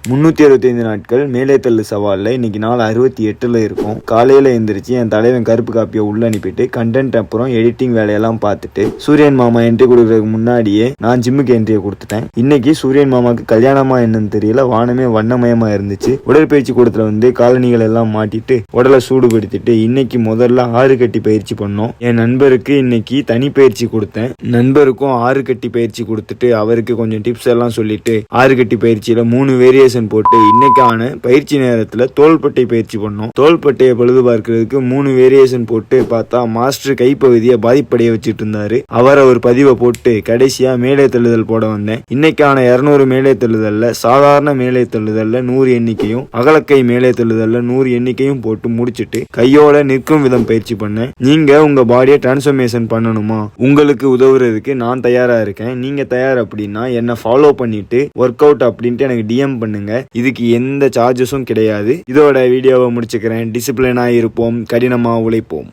365 நாட்கள் மேலே தள்ளு சவாலில் இன்னைக்கு நாள் 68ல் இருக்கும். காலையில் எழுந்திரிச்சு என் தலைவன் கருப்பு காப்பியை உள்ள அனுப்பிட்டு கண்டென்ட் அப்புறம் எடிட்டிங் வேலையெல்லாம் பார்த்துட்டு சூரியன் மாமா என்ட்ரி கொடுக்கறதுக்கு முன்னாடியே நான் ஜிம்முக்கு என்ட்ரியை கொடுத்துட்டேன். இன்னைக்கு சூரியன் மாமாவுக்கு கல்யாணமா என்னன்னு தெரியல, வானமே வண்ணமயமா இருந்துச்சு. உடற்பயிற்சி கூடத்துல வந்து காலணிகள் எல்லாம் மாட்டிட்டு உடலை சூடுபடுத்திட்டு இன்னைக்கு முதல்ல 6 கட்டி பயிற்சி பண்ணோம். என் நண்பருக்கு இன்னைக்கு தனி பயிற்சி கொடுத்தேன். நண்பருக்கும் 6 கட்டி பயிற்சி கொடுத்துட்டு அவருக்கு கொஞ்சம் டிப்ஸ் எல்லாம் சொல்லிட்டு 6 கட்டி பயிற்சியில 3 வேரியேஷன் போட்டு இன்னைக்கான பயிற்சி நேரத்துல தோள்பட்டை பயிற்சி பண்ணோம். தோள்பட்டையை பழுது பார்க்கிறதுக்கு 3 வேரியேஷன் போட்டு பார்த்தா மாஸ்டர் கைப்பகுதியை பாதிப்படைய வச்சுட்டு இருந்தாரு. அவரை ஒரு பதிவை போட்டு கடைசியா மேலே தள்ளுதல் போட வந்தேன். இன்னைக்கான 200 மேலே தள்ளுதல்ல சாதாரண மேலே தள்ளுதல்ல 100 எண்ணிக்கையும் அகலக்கை மேலே தள்ளுதல்ல 100 எண்ணிக்கையும் போட்டு முடிச்சுட்டு கையோட நிற்கும் விதம் பயிற்சி பண்ணேன். நீங்க உங்க பாடியை டிரான்ஸ்ஃபர்மேஷன் பண்ணணுமா? உங்களுக்கு உதவுறதுக்கு நான் தயாரா இருக்கேன். நீங்க தயார் அப்படின்னா என்ன ஃபாலோ பண்ணிட்டு ஒர்க் அவுட் அப்படின்ட்டு எனக்கு டிஎம் பண்ணுங்க. இதுக்கு எந்த சார்ஜஸும் கிடையாது. இதோட வீடியோவை முடிச்சுக்கிறேன். டிசிப்ளினா இருப்போம், கடினமா உழைப்போம்.